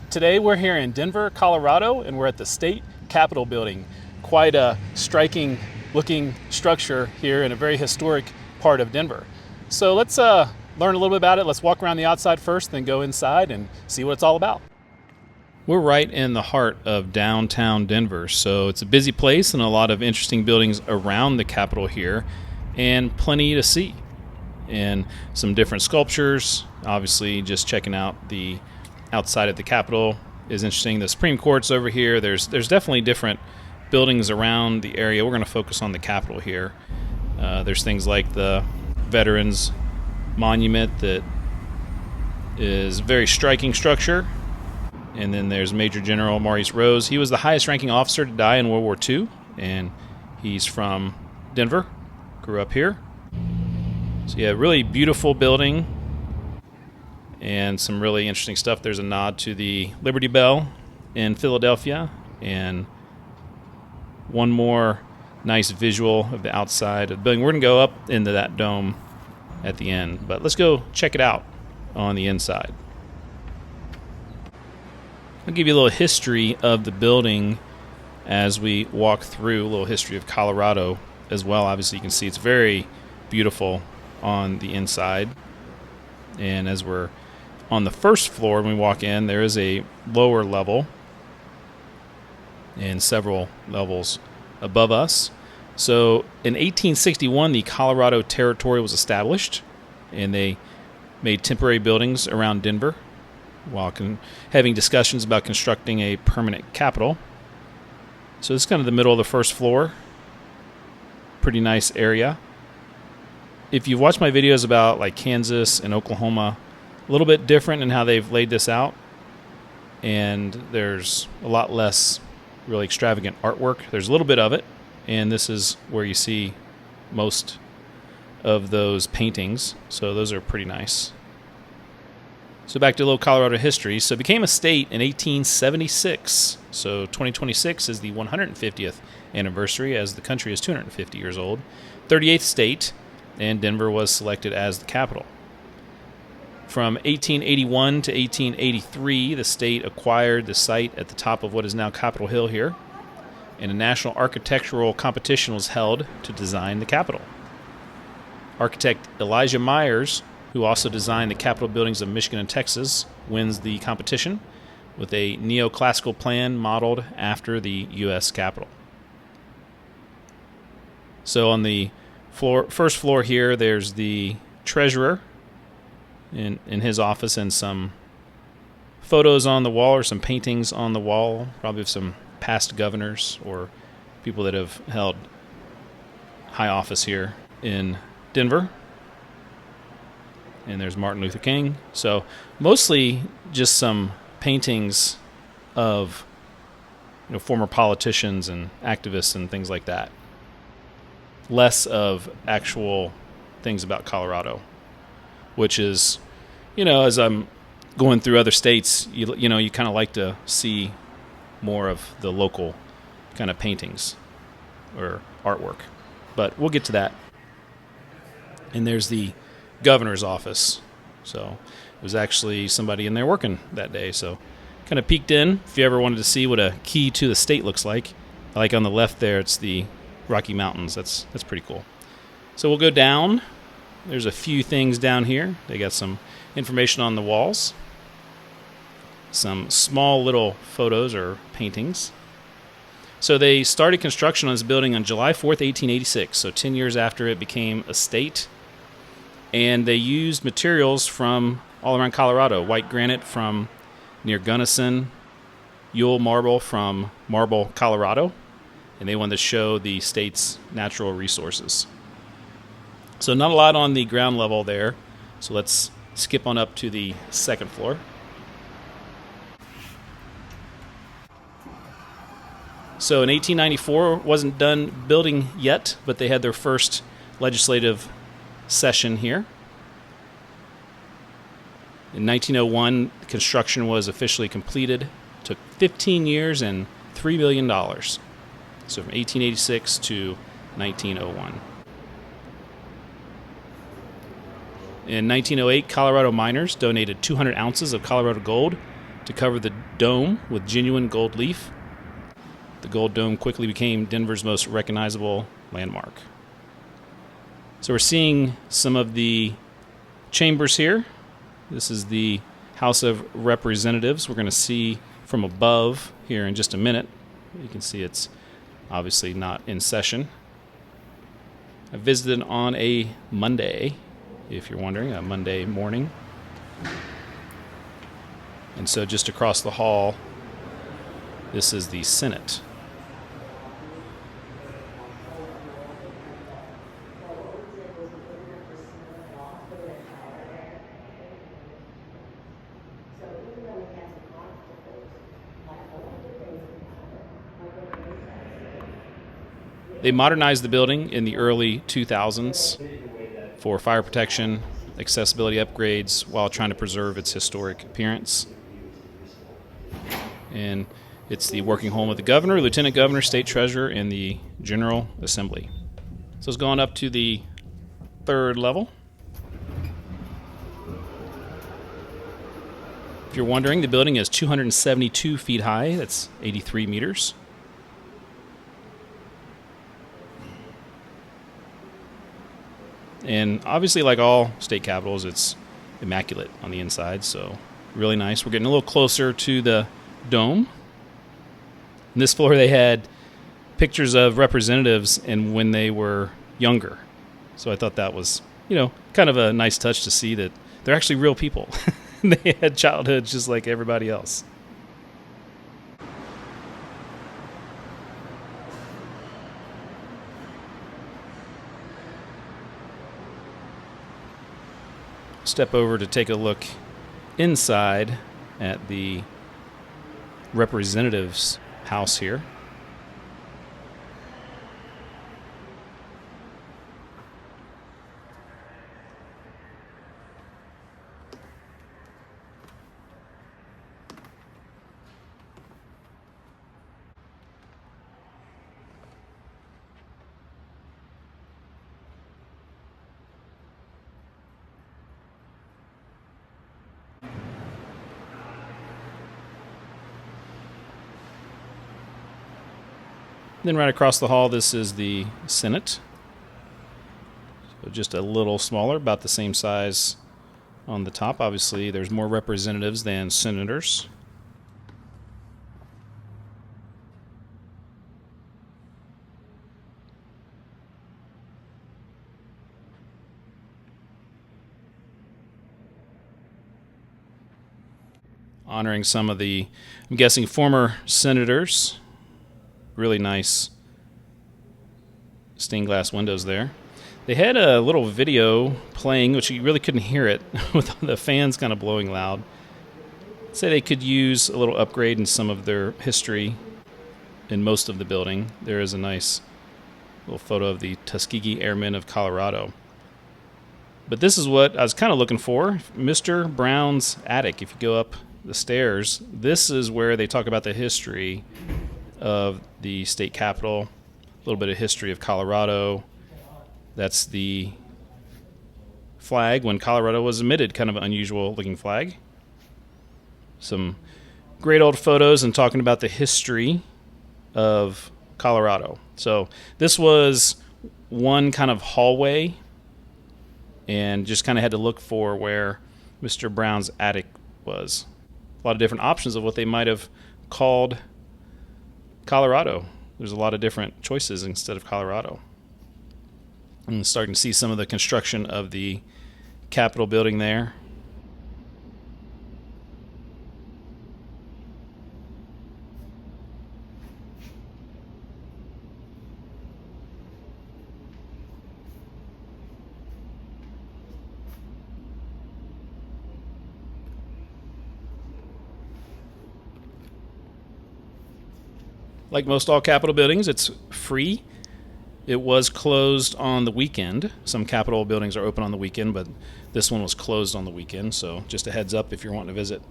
Today we're here in Denver, Colorado, and we're at the State Capitol building. Quite a striking looking structure here in a very historic part of Denver. So let's learn a little bit about it. Let's walk around the outside first, then go inside and see what it's all about. We're right in the heart of downtown Denver, so it's a busy place and a lot of interesting buildings around the Capitol here, and plenty to see. And some different sculptures. Obviously, just checking out the outside of the Capitol is interesting. The Supreme Court's over here. There's definitely different buildings around the area. We're going to focus on the Capitol here. There's things like the Veterans Monument that is a very striking structure. And then there's Major General Maurice Rose. He was the highest ranking officer to die in World War II, and he's from Denver, grew up here. So yeah, really beautiful building and some really interesting stuff. There's a nod to the Liberty Bell in Philadelphia, and one more nice visual of the outside of the building. We're going to go up into that dome at the end, but let's go check it out on the inside. I'll give you a little history of the building as we walk through, a little history of Colorado as well. Obviously, you can see it's very beautiful on the inside. And as we're on the first floor, when we walk in, there is a lower level and several levels above us. So in 1861, the Colorado Territory was established, and they made temporary buildings around Denver while having discussions about constructing a permanent capital. So this is kind of the middle of the first floor. Pretty nice area. If you've watched my videos about like Kansas and Oklahoma, a little bit different in how they've laid this out, and there's a lot less really extravagant artwork. There's a little bit of it, and this is where you see most of those paintings, so those are pretty nice. So back to a little Colorado history. So it became a state in 1876, so 2026 is the 150th anniversary, as the country is 250 years old. 38th state, and Denver was selected as the capital. From 1881 to 1883, the state acquired the site at the top of what is now Capitol Hill here, and a national architectural competition was held to design the Capitol. Architect Elijah Myers, who also designed the Capitol buildings of Michigan and Texas, wins the competition with a neoclassical plan modeled after the U.S. Capitol. So on the first floor here, there's the treasurer in his office, and some photos on the wall, or some paintings on the wall, probably of some past governors or people that have held high office here in Denver. And there's Martin Luther King. So mostly just some paintings of former politicians and activists and things like that. Less of actual things about Colorado, which is, as I'm going through other states, you kind of like to see more of the local kind of paintings or artwork. But we'll get to that. And there's the governor's office. So it was actually somebody in there working that day. So kind of peeked in if you ever wanted to see what a key to the state looks like. Like on the left there, it's the Rocky Mountains. That's pretty cool. So we'll go down. There's a few things down here. They got some information on the walls. Some small little photos or paintings. So they started construction on this building on July 4th, 1886, so 10 years after it became a state. And they used materials from all around Colorado. White granite from near Gunnison, Yule marble from Marble, Colorado. And they wanted to show the state's natural resources. So not a lot on the ground level there. So let's skip on up to the second floor. So in 1894, wasn't done building yet, but they had their first legislative session here. In 1901, construction was officially completed. It took 15 years and $3 billion. So from 1886 to 1901. In 1908, Colorado miners donated 200 ounces of Colorado gold to cover the dome with genuine gold leaf. The gold dome quickly became Denver's most recognizable landmark. So we're seeing some of the chambers here. This is the House of Representatives. We're going to see from above here in just a minute. You can see it's obviously not in session. I visited on a Monday, if you're wondering, a Monday morning. And so just across the hall, this is the Senate. They modernized the building in the early 2000s for fire protection, accessibility upgrades, while trying to preserve its historic appearance. And it's the working home of the governor, lieutenant governor, state treasurer, and the General Assembly. So it's going up to the third level. If you're wondering, the building is 272 feet high. That's 83 meters. And obviously, like all state capitals, it's immaculate on the inside, so really nice. We're getting a little closer to the dome. On this floor, they had pictures of representatives and when they were younger. So I thought that was, kind of a nice touch to see that they're actually real people. They had childhoods just like everybody else. Step over to take a look inside at the representatives' house here. Then right across the hall, this is the Senate. So just a little smaller, about the same size on the top. Obviously, there's more representatives than senators. Honoring some of the, I'm guessing, former senators. Really nice stained glass windows there. They had a little video playing, which you really couldn't hear it with the fans kind of blowing loud. Say they could use a little upgrade in some of their history in most of the building. There is a nice little photo of the Tuskegee Airmen of Colorado. But this is what I was kind of looking for. Mr. Brown's attic. If you go up the stairs, this is where they talk about the history of the state capitol, a little bit of history of Colorado. That's the flag when Colorado was admitted, kind of an unusual looking flag. Some great old photos and talking about the history of Colorado. So this was one kind of hallway, and just kind of had to look for where Mr. Brown's attic was. A lot of different options of what they might have called Colorado. There's a lot of different choices instead of Colorado. I'm starting to see some of the construction of the Capitol building there. Like most all Capitol buildings, it's free. It was closed on the weekend. Some Capitol buildings are open on the weekend, but this one was closed on the weekend, so just a heads up if you're wanting to visit.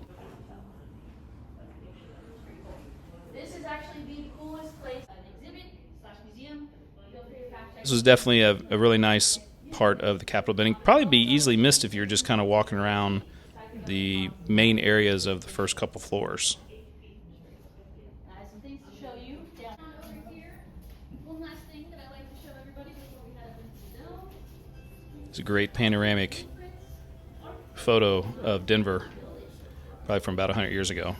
This is actually the coolest place, an exhibit/museum. This was definitely a really nice part of the Capitol building. Probably be easily missed if you're just kind of walking around the main areas of the first couple floors. I have some things to show you down over here. One last thing that I like to show everybody before we head up into the dome. It's a great panoramic photo of Denver, probably from about 100 years ago.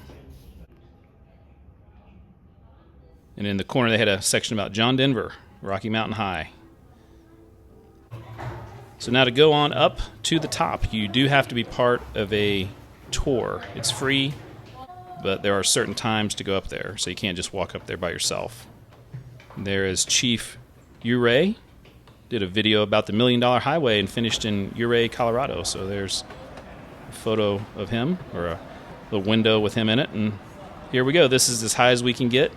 And in the corner, they had a section about John Denver, Rocky Mountain High. So now to go on up to the top, you do have to be part of a tour. It's free, but there are certain times to go up there, so you can't just walk up there by yourself. There is Chief Ouray, did a video about the $1 Million Highway and finished in Ouray, Colorado. So there's a photo of him, or a little window with him in it. And here we go. This is as high as we can get.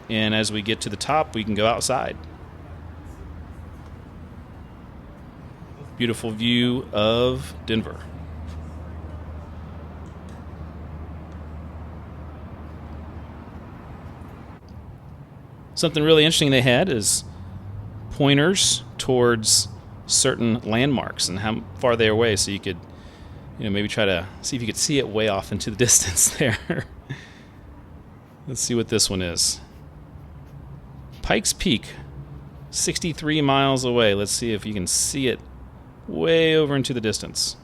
And as we get to the top, we can go outside. Beautiful view of Denver. Something really interesting they had is pointers towards certain landmarks and how far they are away, so you could, maybe try to see if you could see it way off into the distance there. Let's see what this one is. Pikes Peak, 63 miles away. Let's see if you can see it way over into the distance.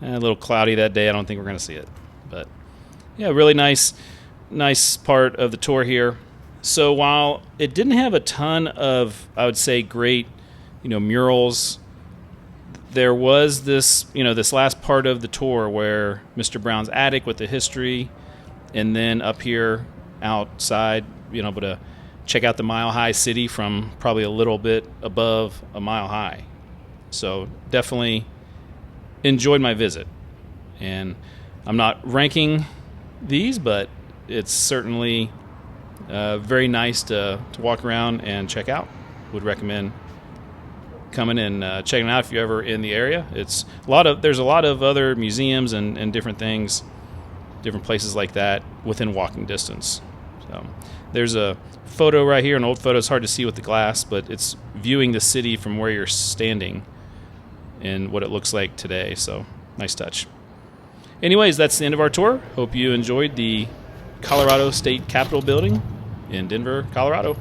A little cloudy that day. I don't think we're going to see it. But yeah, really nice part of the tour here. So while it didn't have a ton of, I would say, great, murals, there was this, this last part of the tour where Mr. Brown's attic with the history, and then up here outside, able to check out the Mile High City from probably a little bit above a mile high. So definitely enjoyed my visit. And I'm not ranking these, but it's certainly very nice to walk around and check out. Would recommend coming and checking it out if you're ever in the area. There's a lot of other museums and different things, different places like that within walking distance. So there's a photo right here, an old photo. It's hard to see with the glass, but it's viewing the city from where you're standing and what it looks like today. So nice touch. Anyways, that's the end of our tour. Hope you enjoyed the Colorado State Capitol building in Denver, Colorado.